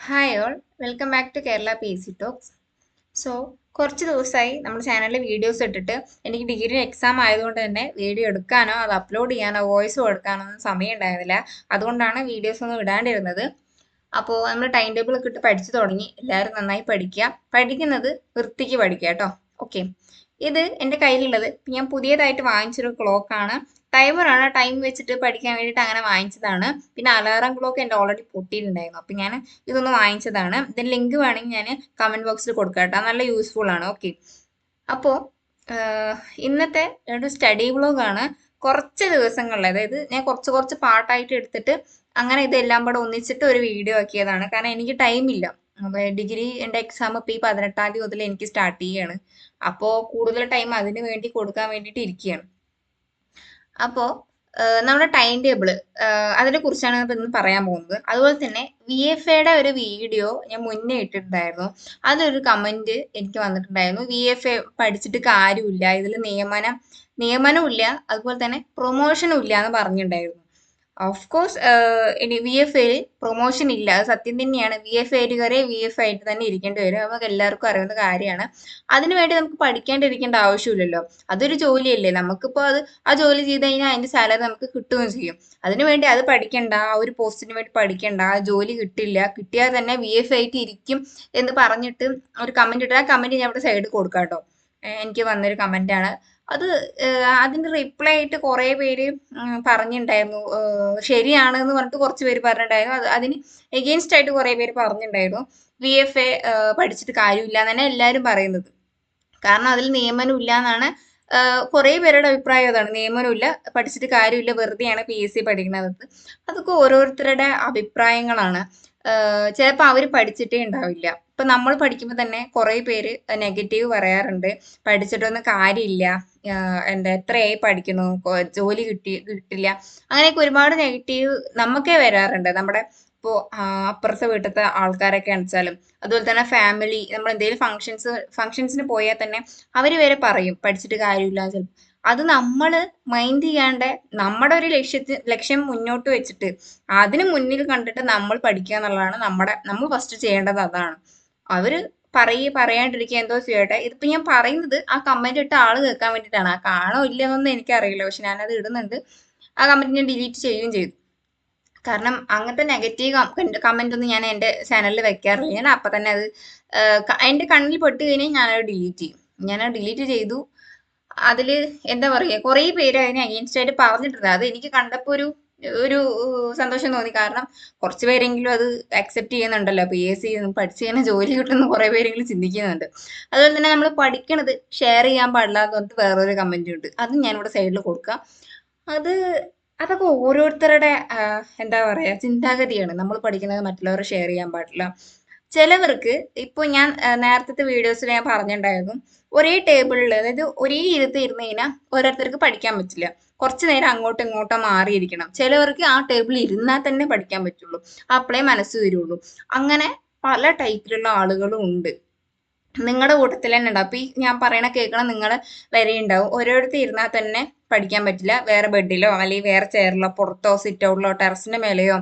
Hi all, welcome back to Kerala P C talks. So കുറച്ച് ദിവസമായി നമ്മുടെ ചാനലിൽ വീഡിയോസ് ഇട്ടിട്ട് എനിക്ക് ഡിഗ്രി എക്സാം ആയതുകൊണ്ട് തന്നെ വീഡിയോ എടുക്കാനോ അത് അപ്ലോഡ് ചെയ്യാനോ വോയിസ് കൊടുക്കാനോ ഒന്നും സമയം ഉണ്ടായിരുന്നില്ല. അതുകൊണ്ടാണ് വീഡിയോസ് ഒന്നും ഇടാണ്ടിരുന്നത്. അപ്പോൾ നമ്മൾ ടൈം ടേബിൾ ഒക്കെ ഇട്ട് പഠിച്ചു തുടങ്ങി. എല്ലാവരും നന്നായി പഠിക്കുക. പഠിക്കുന്നത് വൃത്തിക്ക് പഠിക്കുക കേട്ടോ. ഓക്കെ, ഇത് എൻ്റെ കയ്യിലുള്ളത് ഞാൻ പുതിയതായിട്ട് വാങ്ങിച്ചൊരു ക്ലോക്കാണ്. ടൈമറാണ്, ടൈം വെച്ചിട്ട് പഠിക്കാൻ വേണ്ടിയിട്ട് അങ്ങനെ വാങ്ങിച്ചതാണ്. പിന്നെ അലാറം ക്ലോക്ക് എൻ്റെ ഓൾറെഡി പൊട്ടിയിട്ടുണ്ടായിരുന്നു. അപ്പം ഞാൻ ഇതൊന്ന് വാങ്ങിച്ചതാണ്. ഇതിൻ്റെ ലിങ്ക് വേണമെങ്കിൽ ഞാൻ കമൻറ്റ് ബോക്സിൽ കൊടുക്കാം കേട്ടോ. നല്ല യൂസ്ഫുൾ ആണ്. ഓക്കെ, അപ്പോൾ ഇന്നത്തെ ഒരു സ്റ്റഡി വ്ളോഗാണ്. കുറച്ച് ദിവസങ്ങളിൽ, അതായത് ഞാൻ കുറച്ച് കുറച്ച് പാർട്ടായിട്ട് എടുത്തിട്ട് അങ്ങനെ ഇതെല്ലാം കൂടെ ഒന്നിച്ചിട്ട് ഒരു വീഡിയോ ആക്കിയതാണ്. കാരണം എനിക്ക് ടൈമില്ല. അപ്പോൾ ഡിഗ്രി എൻ്റെ എക്സാം ഇപ്പോൾ ഈ 18-ാം തീയതി മുതൽ എനിക്ക് സ്റ്റാർട്ട് ചെയ്യുകയാണ്. അപ്പോൾ കൂടുതൽ ടൈം അതിന് വേണ്ടി കൊടുക്കാൻ വേണ്ടിയിട്ട് ഇരിക്കുകയാണ്. അപ്പോൾ നമ്മുടെ ടൈം ടേബിൾ, അതിനെ കുറിച്ചാണ് ഇപ്പം ഇന്ന് പറയാൻ പോകുന്നത്. അതുപോലെ തന്നെ VFAയുടെ ഒരു വീഡിയോ ഞാൻ മുന്നേ ഇട്ടിട്ടുണ്ടായിരുന്നു. അതൊരു കമന്റ് എനിക്ക് വന്നിട്ടുണ്ടായിരുന്നു. VFA പഠിച്ചിട്ട് കാര്യമില്ല, ഇതിൽ നിയമനവും ഇല്ല, അതുപോലെ തന്നെ പ്രൊമോഷനും ഇല്ല എന്ന് പറഞ്ഞിട്ടുണ്ടായിരുന്നു. ഓഫ് കോഴ്സ് ഇനി VFAയിൽ പ്രൊമോഷൻ ഇല്ല, അത് സത്യം തന്നെയാണ്. VFA കയറി VFA ആയിട്ട് തന്നെ ഇരിക്കേണ്ടി വരും. നമുക്ക് എല്ലാവർക്കും അറിയുന്ന കാര്യമാണ്. അതിനുവേണ്ടി നമുക്ക് പഠിക്കാണ്ടിരിക്കേണ്ട ആവശ്യമില്ലല്ലോ. അതൊരു ജോലിയല്ലേ. നമുക്കിപ്പോൾ ആ ജോലി ചെയ്ത് കഴിഞ്ഞാൽ അതിന്റെ സാലറി നമുക്ക് കിട്ടുകയും ചെയ്യും. അതിനുവേണ്ടി അത് പഠിക്കണ്ട, ആ ഒരു പോസ്റ്റിന് വേണ്ടി പഠിക്കണ്ട, ആ ജോലി കിട്ടില്ല, കിട്ടിയാൽ തന്നെ VFA ആയിട്ട് ഇരിക്കും എന്ന് പറഞ്ഞിട്ട് ഒരു കമന്റ് ഇട്ട്, ആ കമന്റ് ഞാൻ ഇവിടെ സൈഡിൽ കൊടുക്കാം കേട്ടോ. എനിക്ക് വന്നൊരു കമന്റാണ് അത്. അതിന്റെ റിപ്ലൈ ആയിട്ട് കുറെ പേര് പറഞ്ഞിട്ടുണ്ടായിരുന്നു. ശരിയാണ് എന്ന് പറഞ്ഞിട്ട് കുറച്ച് പേര് പറഞ്ഞിട്ടുണ്ടായിരുന്നു. അതിന് എഗെയിൻസ്റ്റ് ആയിട്ട് കുറെ പേര് പറഞ്ഞിട്ടുണ്ടായിരുന്നു. VFA പഠിച്ചിട്ട് കാര്യമില്ല എന്ന് തന്നെ എല്ലാവരും പറയുന്നത്. കാരണം അതിൽ നിയമനം ഇല്ല എന്നാണ് കുറെ പേരുടെ അഭിപ്രായം. അതാണ്, നിയമനമില്ല, പഠിച്ചിട്ട് കാര്യമില്ല, വെറുതെയാണ് PSC പഠിക്കുന്നത്. അതൊക്കെ ഓരോരുത്തരുടെ അഭിപ്രായങ്ങളാണ്. ചിലപ്പോൾ അവർ പഠിച്ചിട്ടേ ഉണ്ടാവില്ല. ഇപ്പൊ നമ്മൾ പഠിക്കുമ്പോൾ തന്നെ കുറെ പേര് നെഗറ്റീവ് പറയാറുണ്ട്. പഠിച്ചിട്ടൊന്നും കാര്യമില്ല, എന്താ എത്രയായി പഠിക്കുന്നു, ജോലി കിട്ടില്ല, അങ്ങനെയൊക്കെ ഒരുപാട് നെഗറ്റീവ് നമുക്കേ വരാറുണ്ട്. നമ്മുടെ ഇപ്പോൾ അപ്പുറത്തെ വീട്ടിലത്തെ ആൾക്കാരൊക്കെ ആണെച്ചാലും, അതുപോലെ തന്നെ ഫാമിലി, നമ്മൾ എന്തെങ്കിലും ഫംഗ്ഷൻസിന് പോയാൽ തന്നെ അവര് വരെ പറയും പഠിച്ചിട്ട് കാര്യമില്ല ചിലപ്പോൾ. അത് നമ്മൾ മൈൻഡ് ചെയ്യാണ്ട് നമ്മുടെ ഒരു ലക്ഷ്യം മുന്നോട്ട് വെച്ചിട്ട് അതിന് മുന്നിൽ കണ്ടിട്ട് നമ്മൾ പഠിക്കുക എന്നുള്ളതാണ് നമ്മൾ ഫസ്റ്റ് ചെയ്യേണ്ടത്. അതാണ്. അവര് പറയാണ്ടിരിക്കുക, എന്തോ ചെയ്യട്ടെ. ഇതിപ്പോ ഞാൻ പറയുന്നത് ആ കമന്റ് ഇട്ട ആള് കേൾക്കാൻ വേണ്ടിയിട്ടാണ്. ആ കാണോ ഇല്ലെന്നൊന്നും എനിക്കറിയില്ല, പക്ഷെ ഞാനത് ഇടുന്നുണ്ട്. ആ കമന്റ് ഞാൻ ഡിലീറ്റ് ചെയ്യുകയും ചെയ്തു. കാരണം അങ്ങനത്തെ നെഗറ്റീവ് കമന്റ് ഒന്നും ഞാൻ എൻ്റെ ചാനലിൽ വെക്കാറില്ല. ഞാൻ അപ്പൊ തന്നെ അത് എൻ്റെ കണ്ണിൽ പെട്ട് കഴിഞ്ഞാൽ ഞാനത് ഡിലീറ്റ് ചെയ്യും. ഞാനത് ഡിലീറ്റ് ചെയ്തു. അതില് എന്താ പറയാ, കുറെ പേര് അതിന് അഗെയിൻസ്റ്റ് ആയിട്ട് പറഞ്ഞിട്ടുണ്ട്. അത് എനിക്ക് കണ്ടപ്പോ ഒരു ഒരു സന്തോഷം തോന്നി. കാരണം കുറച്ച് പേരെങ്കിലും അത് അക്സെപ്റ്റ് ചെയ്യുന്നുണ്ടല്ലോ. PSC പഠിച്ചു കഴിഞ്ഞാൽ ജോലി കിട്ടുന്ന കുറെ പേരെങ്കിലും ചിന്തിക്കുന്നുണ്ട്. അതുപോലെ തന്നെ നമ്മൾ പഠിക്കണത് ഷെയർ ചെയ്യാൻ പാടില്ല എന്ന് പറഞ്ഞിട്ട് വേറൊരു കമന്റ് ഉണ്ട്. അതും ഞാനിവിടെ സൈഡിൽ കൊടുക്കാം. അത് അതൊക്കെ ഓരോരുത്തരുടെ എന്താ പറയാ ചിന്താഗതിയാണ്. നമ്മൾ പഠിക്കുന്നത് മറ്റുള്ളവർ ഷെയർ ചെയ്യാൻ പാടില്ല. ചിലവർക്ക് ഇപ്പൊ ഞാൻ നേരത്തെ വീഡിയോസിൽ ഞാൻ പറഞ്ഞിട്ടുണ്ടായിരുന്നു, ഒരേ ടേബിളിൽ, അതായത് ഒരേ ഇരുന്ന് കഴിഞ്ഞാൽ ഓരോരുത്തർക്ക് പഠിക്കാൻ പറ്റില്ല. കുറച്ചു നേരം അങ്ങോട്ടും ഇങ്ങോട്ടോ മാറിയിരിക്കണം. ചിലവർക്ക് ആ ടേബിളിൽ ഇരുന്നാൽ തന്നെ പഠിക്കാൻ പറ്റുള്ളൂ, അപ്പോഴേ മനസ്സ് വരുള്ളൂ. അങ്ങനെ പല ടൈപ്പിലുള്ള ആളുകളും ഉണ്ട്. നിങ്ങളുടെ കൂട്ടത്തിൽ തന്നെ ഉണ്ടാവും. അപ്പൊ ഈ ഞാൻ പറയണ കേൾക്കണം നിങ്ങൾ വരെ ഉണ്ടാവും. ഓരോരുത്തർ ഇരുന്നാൽ തന്നെ പഠിക്കാൻ പറ്റില്ല. വേറെ ബെഡിലോ അല്ലെങ്കിൽ വേറെ ചെയറിലോ പുറത്തോ സിറ്റ് ഔട്ടിലോ ടെറസിന്റെ മേലെയോ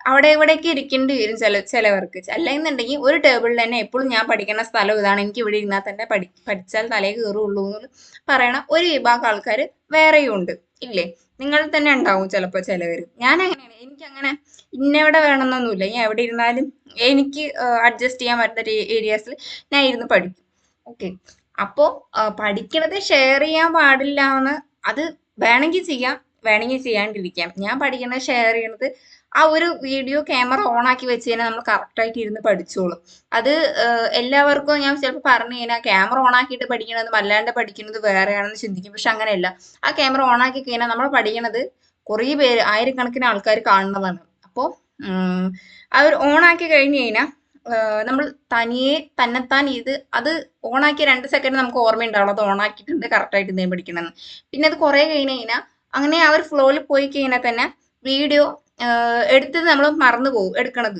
അവിടെ ഇവിടെയൊക്കെ ഇരിക്കേണ്ടി വരും ചിലവർക്ക്. അല്ലെന്നുണ്ടെങ്കിൽ ഒരു ടേബിളിൽ തന്നെ എപ്പോഴും ഞാൻ പഠിക്കുന്ന സ്ഥലം ഇതാണ്, എനിക്ക് ഇവിടെ ഇരുന്നാൽ തന്നെ പഠിച്ചാൽ തലേ കയറുള്ളൂ എന്ന് പറയണ ഒരു വിഭാഗം ആൾക്കാർ വേറെയും ഉണ്ട്. ഇല്ലേ? നിങ്ങൾ തന്നെ ഉണ്ടാവും ചിലപ്പോൾ ചിലവർ. ഞാൻ അങ്ങനെയാണ്. എനിക്കങ്ങനെ ഇന്നവിടെ വേണമെന്നൊന്നുമില്ല. ഞാൻ എവിടെ ഇരുന്നാലും എനിക്ക് അഡ്ജസ്റ്റ് ചെയ്യാൻ പറ്റുന്ന ഏരിയാസിൽ ഞാൻ ഇരുന്ന് പഠിക്കും. ഓക്കെ, അപ്പോ പഠിക്കണത് ഷെയർ ചെയ്യാൻ പാടില്ല എന്ന്, അത് വേണമെങ്കിൽ ചെയ്യാം, വേണമെങ്കിൽ ചെയ്യാണ്ടിരിക്കാം. ഞാൻ പഠിക്കണത് ഷെയർ ചെയ്യണത് ആ ഒരു വീഡിയോ ക്യാമറ ഓൺ ആക്കി വെച്ച് കഴിഞ്ഞാൽ നമ്മൾ കറക്റ്റ് ആയിട്ട് ഇരുന്ന് പഠിച്ചോളും. അത് എല്ലാവർക്കും ഞാൻ ചിലപ്പോൾ പറഞ്ഞു കഴിഞ്ഞാൽ ക്യാമറ ഓൺ ആക്കിയിട്ട് പഠിക്കണതും അല്ലാണ്ട് പഠിക്കുന്നത് വേറെയാണെന്ന് ചിന്തിക്കും. പക്ഷെ അങ്ങനെയല്ല. ആ ക്യാമറ ഓൺ ആക്കി കഴിഞ്ഞാൽ നമ്മൾ പഠിക്കണത് കുറേ പേര്, ആയിരക്കണക്കിന് ആൾക്കാർ കാണുന്നതാണ്. അപ്പോൾ അവർ ഓൺ ആക്കി കഴിഞ്ഞ് കഴിഞ്ഞാൽ നമ്മൾ തനിയെ തന്നെത്താൻ അത് ഓണാക്കിയ 2 സെക്കൻഡ് നമുക്ക് ഓർമ്മയുണ്ടാവുള്ളൂ അത് ഓണാക്കിയിട്ടുണ്ട്, കറക്റ്റായിട്ട് ഇതേ പഠിക്കണമെന്ന്. പിന്നെ അത് കുറെ കഴിഞ്ഞ് കഴിഞ്ഞാൽ അങ്ങനെ ആ ഒരു ഫ്ലോയിൽ പോയി കഴിഞ്ഞാൽ തന്നെ വീഡിയോ എടുത്തത് നമ്മൾ മറന്നു പോകും എടുക്കണത്.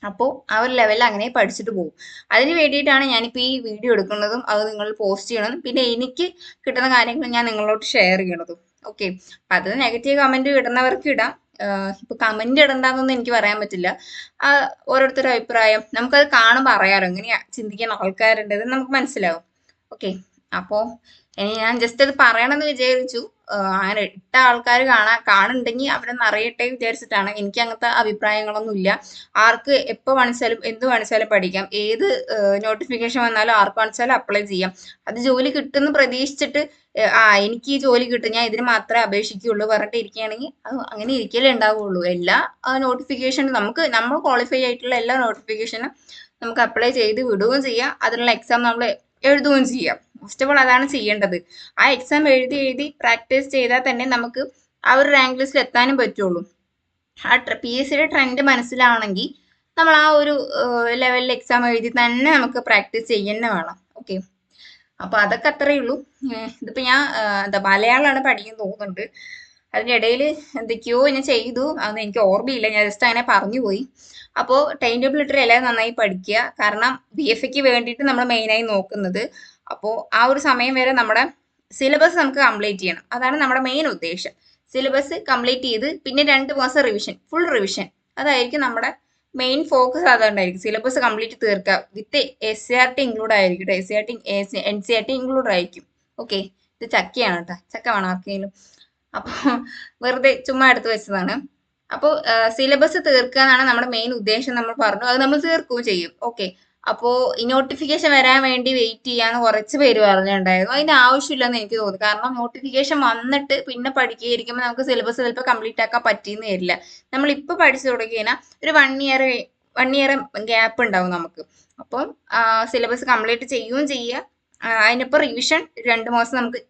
അപ്പോൾ ആ ഒരു ലെവലിൽ അങ്ങനെ പഠിച്ചിട്ട് പോകും. അതിന് വേണ്ടിയിട്ടാണ് ഞാനിപ്പോൾ ഈ വീഡിയോ എടുക്കുന്നതും അത് നിങ്ങൾ പോസ്റ്റ് ചെയ്യണതും പിന്നെ എനിക്ക് കിട്ടുന്ന കാര്യങ്ങൾ ഞാൻ നിങ്ങളോട് ഷെയർ ചെയ്യണതും. ഓക്കെ, അപ്പം അത് നെഗറ്റീവ് കമന്റ് ഇടുന്നവർക്ക് ഇടാം, ഇപ്പൊ കമന്റ് ഇടണ്ടെന്നൊന്നും എനിക്ക് പറയാൻ പറ്റില്ല. ഓരോരുത്തരുടെ അഭിപ്രായം നമുക്കത് കാണുമ്പോൾ അറിയാലോ എങ്ങനെയാ ചിന്തിക്കുന്ന ആൾക്കാരുണ്ട് എന്ന് നമുക്ക് മനസ്സിലാവും. ഓക്കെ, അപ്പോ ഞാൻ ജസ്റ്റ് അത് പറയണമെന്ന് വിചാരിച്ചു. അങ്ങനെ ഇട്ട ആൾക്കാർ കാണുന്നുണ്ടെങ്കിൽ അവരൊന്ന് അറിയട്ടെ വിചാരിച്ചിട്ടാണ്. എനിക്ക് അങ്ങനത്തെ അഭിപ്രായങ്ങളൊന്നും ഇല്ല. ആർക്ക് എപ്പോ വേണിച്ചാലും എന്ത് വേണിച്ചാലും പഠിക്കാം. ഏത് നോട്ടിഫിക്കേഷൻ വന്നാലും ആർക്ക് വേണിച്ചാലും അപ്ലൈ ചെയ്യാം. അത് ജോലി കിട്ടുമെന്ന് പ്രതീക്ഷിച്ചിട്ട് എനിക്ക് ഈ ജോലി കിട്ടും, ഞാൻ ഇതിന് മാത്രമേ അപേക്ഷിക്കുള്ളൂ പറഞ്ഞിട്ട് ഇരിക്കുകയാണെങ്കിൽ അത് അങ്ങനെ ഇരിക്കലേ ഉണ്ടാവുള്ളൂ. എല്ലാ നോട്ടിഫിക്കേഷനും നമ്മൾ ക്വാളിഫൈ ആയിട്ടുള്ള എല്ലാ നോട്ടിഫിക്കേഷനും നമുക്ക് അപ്ലൈ ചെയ്ത് വിടുകയും ചെയ്യാം. അതിനുള്ള എക്സാം നമ്മൾ എഴുതുകയും ചെയ്യാം. ഫസ്റ്റ് ഓഫ് ഓൾ അതാണ് ചെയ്യേണ്ടത്. ആ എക്സാം എഴുതി പ്രാക്ടീസ് ചെയ്താൽ തന്നെ നമുക്ക് ആ ഒരു റാങ്ക് ലിസ്റ്റിൽ എത്താനും പറ്റുള്ളൂ. ആ PSCയുടെ ട്രെൻഡ് മനസ്സിലാവണമെങ്കിൽ നമ്മൾ ആ ഒരു ലെവലിൽ എക്സാം എഴുതി തന്നെ നമുക്ക് പ്രാക്ടീസ് ചെയ്യുന്ന വേണം. ഓക്കെ, അപ്പൊ അതൊക്കെ അത്രയേ ഉള്ളൂ. ഇതിപ്പോ ഞാൻ മലയാളമാണ് പഠിക്കാൻ തോന്നുന്നുണ്ട്. അതിൻ്റെ ഇടയിൽ എന്തൊക്കെയോ ഞാൻ ചെയ്തു, അതൊന്നും എനിക്ക് ഓർമ്മയില്ല, ഞാൻ ജസ്റ്റ് അങ്ങനെ പറഞ്ഞു പോയി. അപ്പോൾ ടൈം ടേബിൾ ഇട്ട് എല്ലാവരും നന്നായി പഠിക്കുക. കാരണം BFAക്ക് വേണ്ടിയിട്ട് നമ്മൾ മെയിനായി നോക്കുന്നത്. അപ്പോൾ ആ ഒരു സമയം വരെ നമ്മുടെ സിലബസ് നമുക്ക് കംപ്ലീറ്റ് ചെയ്യണം. അതാണ് നമ്മുടെ മെയിൻ ഉദ്ദേശം. സിലബസ് കംപ്ലീറ്റ് ചെയ്ത് പിന്നെ 2 മാസം റിവിഷൻ, ഫുൾ റിവിഷൻ, അതായിരിക്കും നമ്മുടെ മെയിൻ ഫോക്കസ്. അതുകൊണ്ടായിരിക്കും സിലബസ് കംപ്ലീറ്റ് തീർക്കുക. വിത്ത് SCRT ഇൻക്ലൂഡ് ആയിരിക്കും. SCRT NCRT ഇൻക്ലൂഡ് ആയിരിക്കും. ഓക്കെ, ഇത് ചക്കയാണ് കേട്ടോ, ചക്ക വേണം ആർക്കെങ്കിലും. അപ്പോൾ വെറുതെ ചുമ്മാ എടുത്ത് വെച്ചതാണ്. അപ്പോൾ സിലബസ് തീർക്കുക എന്നാണ് നമ്മുടെ മെയിൻ ഉദ്ദേശം. നമ്മൾ പറഞ്ഞു, അത് നമ്മൾ തീർക്കുകയും ചെയ്യും. ഓക്കെ, അപ്പോൾ ഈ നോട്ടിഫിക്കേഷൻ വരാൻ വേണ്ടി വെയിറ്റ് ചെയ്യാന്ന് കുറച്ച് പേര് പറഞ്ഞിട്ടുണ്ടായിരുന്നു. അതിന്റെ ആവശ്യമില്ലെന്ന് എനിക്ക് തോന്നുന്നു. കാരണം നോട്ടിഫിക്കേഷൻ വന്നിട്ട് പിന്നെ പഠിക്കുകയായിരിക്കുമ്പോൾ നമുക്ക് സിലബസ് ചിലപ്പോൾ കംപ്ലീറ്റ് ആക്കാൻ പറ്റിയെന്ന് വരില്ല. നമ്മൾ ഇപ്പൊ പഠിച്ചു തുടങ്ങിയാൽ ഒരു 1 ഇയർ ഗ്യാപ്പ് ഉണ്ടാവും നമുക്ക്. അപ്പം സിലബസ് കംപ്ലീറ്റ് ചെയ്യുകയും ചെയ്യുക. അതിനിപ്പോൾ റിവിഷൻ 2 മാസം നമുക്ക്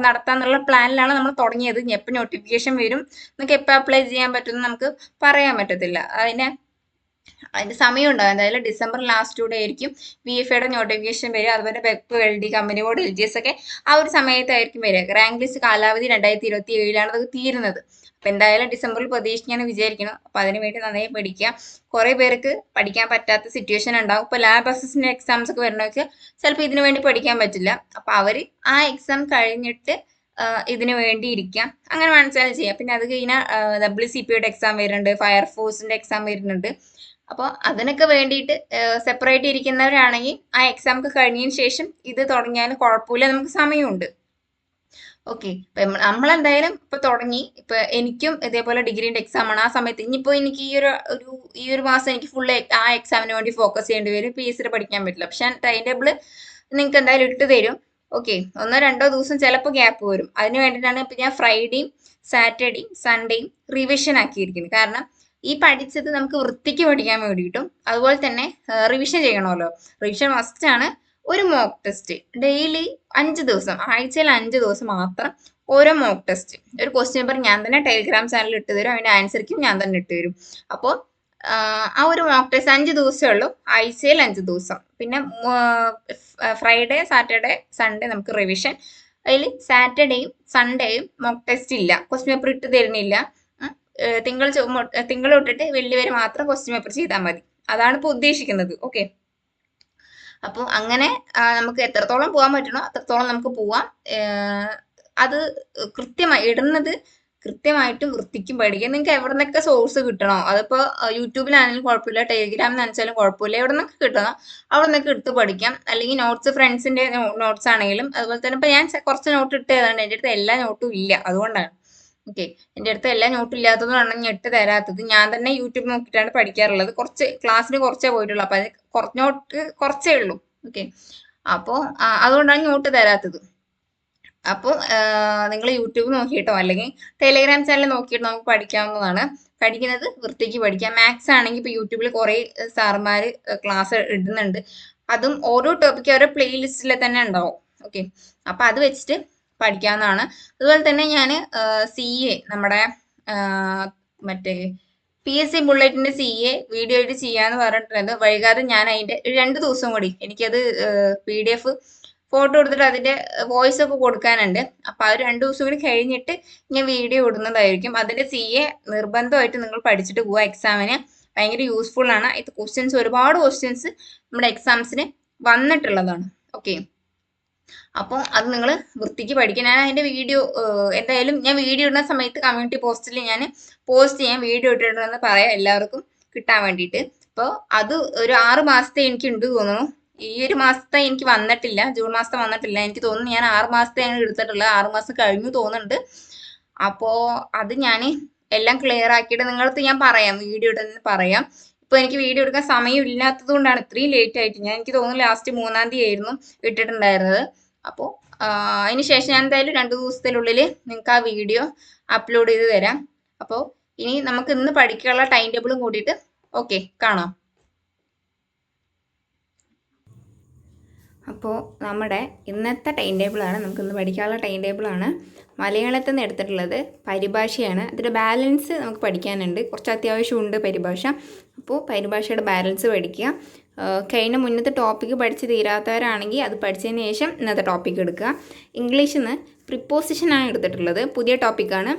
നടത്താന്നുള്ള പ്ലാനിലാണ് നമ്മൾ തുടങ്ങിയത്. ഇനി എപ്പോൾ നോട്ടിഫിക്കേഷൻ വരും, നമുക്ക് എപ്പോൾ അപ്ലൈ ചെയ്യാൻ പറ്റുമെന്ന് നമുക്ക് പറയാൻ പറ്റത്തില്ല. അതിന്റെ സമയം ഉണ്ടാവും. എന്തായാലും ഡിസംബർ ലാസ്റ്റോടെ ആയിരിക്കും BFAയുടെ നോട്ടിഫിക്കേഷൻ വരിക. അതുപോലെ വെപ്പ്, LD, കമ്പനി ബോർഡ്, LGS ഒക്കെ ആ ഒരു സമയത്തായിരിക്കും വരിക. റാങ്ക് ലിസ്റ്റ് കാലാവധി 2027 അത് തീരുന്നത്. അപ്പൊ എന്തായാലും ഡിസംബറിൽ പ്രതീക്ഷിക്കാന്ന് വിചാരിക്കണം. അപ്പൊ അതിനുവേണ്ടി നന്നായി പഠിക്കുക. കുറെ പേർക്ക് പഠിക്കാൻ പറ്റാത്ത സിറ്റുവേഷൻ ഉണ്ടാവും. ഇപ്പൊ ലാബ് അസിസ്റ്റന്റ് എക്സാംസ് ഒക്കെ വരണവർക്ക് ചിലപ്പോൾ ഇതിനു വേണ്ടി പഠിക്കാൻ പറ്റില്ല. അപ്പൊ അവര് ആ എക്സാം കഴിഞ്ഞിട്ട് ഇതിനു വേണ്ടി ഇരിക്കാം. അങ്ങനെ മനസ്സിലാക്കി ചെയ്യാം. പിന്നെ അത് കഴിഞ്ഞാൽ WCPയുടെ എക്സാം വരുന്നുണ്ട്, ഫയർഫോഴ്സിന്റെ എക്സാം വരുന്നുണ്ട്. അപ്പോൾ അതിനൊക്കെ വേണ്ടിയിട്ട് സെപ്പറേറ്റ് ഇരിക്കുന്നവരാണെങ്കിൽ ആ എക്സാം ഒക്കെ കഴിഞ്ഞതിന് ശേഷം ഇത് തുടങ്ങിയാലും കുഴപ്പമില്ല, നമുക്ക് സമയമുണ്ട്. ഓക്കെ, നമ്മളെന്തായാലും ഇപ്പൊ തുടങ്ങി. ഇപ്പൊ എനിക്കും ഇതേപോലെ ഡിഗ്രീന്റെ എക്സാം ആണ്. ആ സമയത്ത് ഇനിയിപ്പോ എനിക്ക് ഈ ഒരു മാസം എനിക്ക് ഫുൾ ആ എക്സാമിന് വേണ്ടി ഫോക്കസ് ചെയ്യേണ്ടി വരും. PSCയുടെ പഠിക്കാൻ പറ്റില്ല. പക്ഷെ ടൈം ടേബിൾ നിങ്ങൾക്ക് എന്തായാലും ഇട്ട് തരും. ഓക്കെ, 1-2 ദിവസം ചിലപ്പോൾ ഗ്യാപ്പ് വരും. അതിന് വേണ്ടിയിട്ടാണ് ഇപ്പൊ ഞാൻ ഫ്രൈഡേയും സാറ്റർഡേയും സൺഡേയും റിവിഷൻ ആക്കിയിരിക്കുന്നത്. കാരണം ഈ പഠിച്ചത് നമുക്ക് വൃത്തിക്ക് പഠിക്കാൻ വേണ്ടിയിട്ടും അതുപോലെ തന്നെ റിവിഷൻ ചെയ്യണമല്ലോ. റിവിഷൻ മസ്റ്റ് ആണ്. ഒരു മോക്ക് ടെസ്റ്റ് ഡെയിലി 5 ദിവസം, ആഴ്ചയിൽ 5 ദിവസം മാത്രം ഓരോ മോക്ക് ടെസ്റ്റ്. ഒരു ക്വസ്റ്റ്യൻ പേപ്പർ ഞാൻ തന്നെ ടെലിഗ്രാം ചാനലിൽ ഇട്ട് തരും. അതിന്റെ ആൻസർക്കും ഞാൻ തന്നെ ഇട്ട് തരും. അപ്പോൾ ആ ഒരു മോക്ക് ടെസ്റ്റ് 5 ദിവസമേ ഉള്ളൂ, ആഴ്ചയിൽ 5 ദിവസം. പിന്നെ ഫ്രൈഡേ, സാറ്റർഡേ, സൺഡേ നമുക്ക് റിവിഷൻ. അതിൽ സാറ്റർഡേയും സൺഡേയും മോക്ക് ടെസ്റ്റ് ഇല്ല, ക്വസ്റ്റ്യൻ പേപ്പർ ഇട്ട് തരുന്നില്ല. തിങ്കൾ തൊട്ടിട്ട് വെള്ളി വരെ മാത്രം ക്വസ്റ്റ്യൻ പേപ്പർ ചെയ്താൽ മതി. അതാണ് ഇപ്പോൾ ഉദ്ദേശിക്കുന്നത്. ഓക്കെ, അപ്പോൾ അങ്ങനെ നമുക്ക് എത്രത്തോളം പോകാൻ പറ്റണോ അത്രത്തോളം നമുക്ക് പോവാം. അത് കൃത്യമായി ഇടുന്നത് കൃത്യമായിട്ടും വൃത്തിക്കും പഠിക്കുക. നിങ്ങൾക്ക് എവിടെ നിന്നൊക്കെ സോഴ്സ് കിട്ടണോ, അതിപ്പോൾ യൂട്യൂബിലാണെങ്കിലും കുഴപ്പമില്ല, ടെലിഗ്രാമിൽ ആണെച്ചാലും കുഴപ്പമില്ല, എവിടെ നിന്നൊക്കെ കിട്ടണോ അവിടെ നിന്നൊക്കെ എടുത്ത് പഠിക്കാം. അല്ലെങ്കിൽ നോട്ട്സ്, ഫ്രണ്ട്സിന്റെ നോട്ട്സ് ആണെങ്കിലും അതുപോലെ തന്നെ. ഇപ്പൊ ഞാൻ കുറച്ച് നോട്ട് ഇട്ട് തരാണ്ട്, എൻ്റെ അടുത്ത് എല്ലാ നോട്ടും ഇല്ല, അതുകൊണ്ടാണ്. ഓക്കെ, എൻ്റെ അടുത്ത് എല്ലാ നോട്ടും ഇല്ലാത്തതുകൊണ്ടാണ് ഞാൻ ഇട്ട് തരാത്തത്. ഞാൻ തന്നെ യൂട്യൂബ് നോക്കിയിട്ടാണ് പഠിക്കാറുള്ളത്. കുറച്ച് ക്ലാസ്സിന് കുറച്ചേ പോയിട്ടുള്ളൂ, അപ്പൊ അത് നോട്ട് കുറച്ചേ ഉള്ളൂ. ഓക്കെ, അപ്പോൾ അതുകൊണ്ടാണ് നോട്ട് തരാത്തത്. അപ്പോൾ നിങ്ങൾ യൂട്യൂബ് നോക്കിയിട്ടോ അല്ലെങ്കിൽ ടെലിഗ്രാം ചാനൽ നോക്കിയിട്ട് നമുക്ക് പഠിക്കാവുന്നതാണ്. പഠിക്കുന്നത് വൃത്തിക്ക് പഠിക്കാം. മാത്സ് ആണെങ്കിൽ ഇപ്പോൾ യൂട്യൂബിൽ കുറേ സാറുമാർ ക്ലാസ് ഇടുന്നുണ്ട്. അതും ഓരോ ടോപ്പിക്ക് ഓരോ പ്ലേലിസ്റ്റിൽ തന്നെ ഉണ്ടാവും. ഓക്കെ, അപ്പം അത് വെച്ചിട്ട് പഠിക്കാവുന്നതാണ്. അതുപോലെ തന്നെ ഞാൻ CA നമ്മുടെ മറ്റേ PSC ബുള്ളറ്റിന്റെ CA വീഡിയോ ആയിട്ട് ചെയ്യാന്ന് പറഞ്ഞിട്ടുണ്ട്. വൈകാതെ ഞാൻ അതിന്റെ 2 ദിവസം കൂടി എനിക്കത് PDF ഫോട്ടോ എടുത്തിട്ട് അതിന്റെ വോയിസ് ഒക്കെ കൊടുക്കാനുണ്ട്. അപ്പൊ അത് 2 ദിവസം കൂടി കഴിഞ്ഞിട്ട് ഞാൻ വീഡിയോ ഇടുന്നതായിരിക്കും. അതിന്റെ CA നിർബന്ധമായിട്ട് നിങ്ങൾ പഠിച്ചിട്ട് പോവുക. എക്സാമിന് ഭയങ്കര യൂസ്ഫുൾ ആണ്. ഇത് ഒരുപാട് ക്വസ്റ്റ്യൻസ് നമ്മുടെ എക്സാംസിന് വന്നിട്ടുള്ളതാണ്. ഓക്കെ, അപ്പം അത് നിങ്ങൾ വൃത്തിക്ക് പഠിക്കുക. ഞാൻ അതിൻ്റെ വീഡിയോ എന്തായാലും ഞാൻ വീഡിയോ ഇടുന്ന സമയത്ത് കമ്മ്യൂണിറ്റി പോസ്റ്റിൽ ഞാൻ പോസ്റ്റ് ചെയ്യാൻ വീഡിയോ ഇട്ടിട്ടുണ്ടെന്ന് പറയാം എല്ലാവർക്കും കിട്ടാൻ വേണ്ടിയിട്ട്. അപ്പോൾ അത് ഒരു 6 മാസത്തെ എനിക്കുണ്ട് തോന്നുന്നു. ഈ ഒരു മാസത്തെ എനിക്ക് വന്നിട്ടില്ല, ജൂൺ മാസത്തെ വന്നിട്ടില്ല. എനിക്ക് തോന്നുന്നു ഞാൻ 6 മാസത്തെയാണ് എടുത്തിട്ടുള്ളത്. 6 മാസം കഴിഞ്ഞു തോന്നുന്നുണ്ട്. അപ്പോൾ അത് ഞാൻ എല്ലാം ക്ലിയർ ആക്കിയിട്ട് നിങ്ങളടുത്ത് ഞാൻ പറയാം, വീഡിയോ ഇടുന്നത് പറയാം. ഇപ്പോൾ എനിക്ക് വീഡിയോ എടുക്കാൻ സമയം ഇല്ലാത്തത് കൊണ്ടാണ് ഇത്രയും ലേറ്റ് ആയിട്ട്. എനിക്ക് തോന്നുന്നു ലാസ്റ്റ് 3-ാം തീയതി ആയിരുന്നു ഇട്ടിട്ടുണ്ടായിരുന്നത്. അപ്പോൾ അതിന് ശേഷം ഞാൻ എന്തായാലും 2 ദിവസത്തിനുള്ളിൽ നിങ്ങൾക്ക് ആ വീഡിയോ അപ്ലോഡ് ചെയ്ത് തരാം. അപ്പോൾ ഇനി നമുക്ക് ഇന്ന് പഠിക്കാനുള്ള ടൈം ടേബിളും കൂട്ടിയിട്ട് ഓക്കെ കാണാം. അപ്പോൾ നമ്മുടെ ഇന്നത്തെ ടൈം ടേബിളാണ്, നമുക്കിന്ന് പഠിക്കാനുള്ള ടൈം ടേബിളാണ്. മലയാളത്തിൽ നിന്ന് എടുത്തിട്ടുള്ളത് പരിഭാഷയാണ്. അതിൻ്റെ ബാലൻസ് നമുക്ക് പഠിക്കാനുണ്ട്, കുറച്ച് അത്യാവശ്യമുണ്ട് പരിഭാഷ. അപ്പോൾ പരിഭാഷയുടെ ബാലൻസ് പഠിക്കുക. കഴിഞ്ഞ മുന്നത്തെ ടോപ്പിക്ക് പഠിച്ച് തീരാത്തവരാണെങ്കിൽ അത് പഠിച്ചതിന് ശേഷം ഇന്നത്തെ ടോപ്പിക്ക് എടുക്കുക. ഇംഗ്ലീഷിൽ നിന്ന് പ്രിപ്പോസിഷനാണ് എടുത്തിട്ടുള്ളത്, പുതിയ ടോപ്പിക്കാണ്.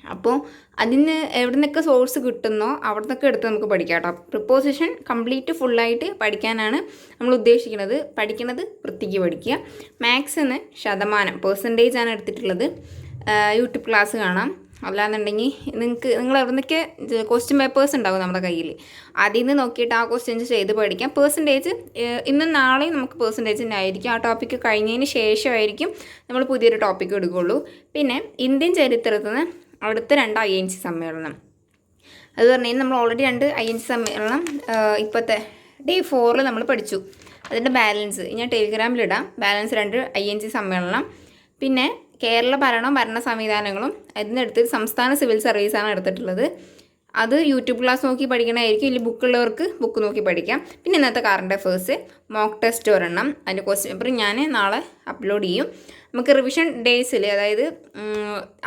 അപ്പോൾ അതിന് എവിടെ നിന്നൊക്കെ സോഴ്സ് കിട്ടുന്നോ അവിടെ നിന്നൊക്കെ എടുത്ത് നമുക്ക് പഠിക്കാം കേട്ടോ. പ്രിപ്പോസിഷൻ കംപ്ലീറ്റ് ഫുള്ളായിട്ട് പഠിക്കാനാണ് നമ്മൾ ഉദ്ദേശിക്കുന്നത്. പഠിക്കുന്നത് വൃത്തിക്ക് പഠിക്കുക. മാത്സിന് ശതമാനം പെർസെൻറ്റേജ് ആണ് എടുത്തിട്ടുള്ളത്. യൂട്യൂബ് ക്ലാസ് കാണാം. അല്ലാന്നുണ്ടെങ്കിൽ നിങ്ങൾ എവിടെ നിന്നൊക്കെ ക്വസ്റ്റ്യൻ പേപ്പേഴ്സ് ഉണ്ടാകും നമ്മുടെ കയ്യിൽ, അതിൽ നിന്ന് നോക്കിയിട്ട് ആ ക്വസ്റ്റ്യൻസ് ചെയ്ത് പഠിക്കാം. പെർസെൻറ്റേജ് ഇന്നും നാളെയും നമുക്ക് പെർസെൻറ്റേജ് തന്നെ ആയിരിക്കും. ആ ടോപ്പിക്ക് കഴിഞ്ഞതിന് ശേഷമായിരിക്കും നമ്മൾ പുതിയൊരു ടോപ്പിക്ക് എടുക്കുകയുള്ളൂ. പിന്നെ ഇന്ത്യൻ ചരിത്രത്തിൽ നിന്ന് അടുത്ത 2 INC സമ്മേളനം, അത് പറഞ്ഞു കഴിഞ്ഞാൽ നമ്മൾ ഓൾറെഡി 2 INC സമ്മേളനം ഇപ്പോഴത്തെ ഡേ 4 നമ്മൾ പഠിച്ചു. അതിൻ്റെ ബാലൻസ് ഞാൻ ടെലിഗ്രാമിലിടാം. ബാലൻസ് 2 INC സമ്മേളനം. പിന്നെ കേരള ഭരണ സംവിധാനങ്ങളും അതിനെടുത്ത് സംസ്ഥാന സിവിൽ സർവീസാണ് എടുത്തിട്ടുള്ളത്. അത് യൂട്യൂബ് ക്ലാസ് നോക്കി പഠിക്കണമായിരിക്കും, ഇല്ലെങ്കിൽ ബുക്കുള്ളവർക്ക് ബുക്ക് നോക്കി പഠിക്കാം. പിന്നെ ഇന്നത്തെ കറണ്ട് അഫേഴ്സ്, മോക്ക് ടെസ്റ്റ് ഒരെണ്ണം, അതിൻ്റെ ക്വസ്റ്റ്യൻ പേപ്പർ ഞാൻ നാളെ അപ്ലോഡ് ചെയ്യും. നമുക്ക് റിവിഷൻ ഡേയ്സിൽ, അതായത്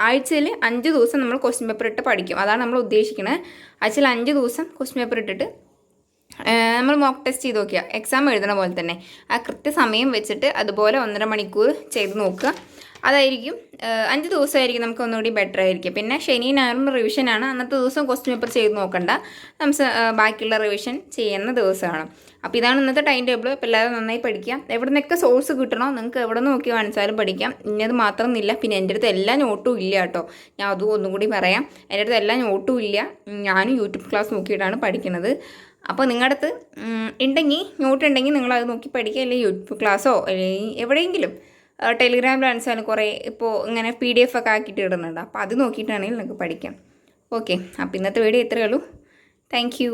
ആഴ്ചയിൽ 5 ദിവസം നമ്മൾ ക്വസ്റ്റ്യൻ പേപ്പർ ഇട്ട് പഠിക്കും. അതാണ് നമ്മൾ ഉദ്ദേശിക്കുന്നത്. ആഴ്ചയിൽ 5 ദിവസം ക്വസ്റ്റ്യൻ പേപ്പർ ഇട്ടിട്ട് നമ്മൾ മോക്ക് ടെസ്റ്റ് ചെയ്ത് നോക്കുക, എക്സാം എഴുതണ പോലെ തന്നെ ആ കൃത്യസമയം വെച്ചിട്ട് അതുപോലെ 1.5 മണിക്കൂർ ചെയ്ത് നോക്കുക. അതായിരിക്കും 5 ദിവസമായിരിക്കും നമുക്ക് ഒന്നുകൂടി ബെറ്റർ ആയിരിക്കും. പിന്നെ ശനി ഞായറും റിവിഷനാണ്. അന്നത്തെ ദിവസം ക്വസ്റ്റ്യൻ പേപ്പർ ചെയ്ത് നോക്കണ്ട, നമുക്ക് ബാക്കിയുള്ള റിവിഷൻ ചെയ്യുന്ന ദിവസമാണ്. അപ്പോൾ ഇതാണ് ഇന്നത്തെ ടൈം ടേബിൾ. അപ്പോൾ എല്ലാവരും നന്നായി പഠിക്കാം. എവിടെ നിന്നൊക്കെ സോഴ്സ് കിട്ടണോ നിങ്ങൾക്ക് എവിടെ നിന്ന് നോക്കി കാണിച്ചാലും പഠിക്കാം. ഇന്നത് മാത്രമൊന്നുമില്ല. പിന്നെ എൻ്റെ അടുത്ത് എല്ലാ നോട്ടും ഇല്ല കേട്ടോ, ഞാൻ അതും ഒന്നും കൂടി പറയാം. എൻ്റെ അടുത്ത് എല്ലാ നോട്ടും ഇല്ല, ഞാനും യൂട്യൂബ് ക്ലാസ് നോക്കിയിട്ടാണ് പഠിക്കുന്നത്. അപ്പോൾ നിങ്ങളുടെ അടുത്ത് ഉണ്ടെങ്കിൽ നോട്ട് ഉണ്ടെങ്കിൽ നിങ്ങളത് നോക്കി പഠിക്കുക, അല്ലെങ്കിൽ യൂട്യൂബ് ക്ലാസ്സോ അല്ലെങ്കിൽ എവിടെയെങ്കിലും ടെലിഗ്രാമിലാണെച്ചാലും കുറേ ഇപ്പോൾ ഇങ്ങനെ PDF ഒക്കെ ആക്കിയിട്ട് ഇടുന്നുണ്ട്. അപ്പോൾ അത് നോക്കിയിട്ടാണെങ്കിൽ നിങ്ങൾക്ക് പഠിക്കാം. ഓക്കെ, അപ്പോൾ ഇന്നത്തെ വീഡിയോ ഇത്രയേ ഉള്ളൂ. Thank you.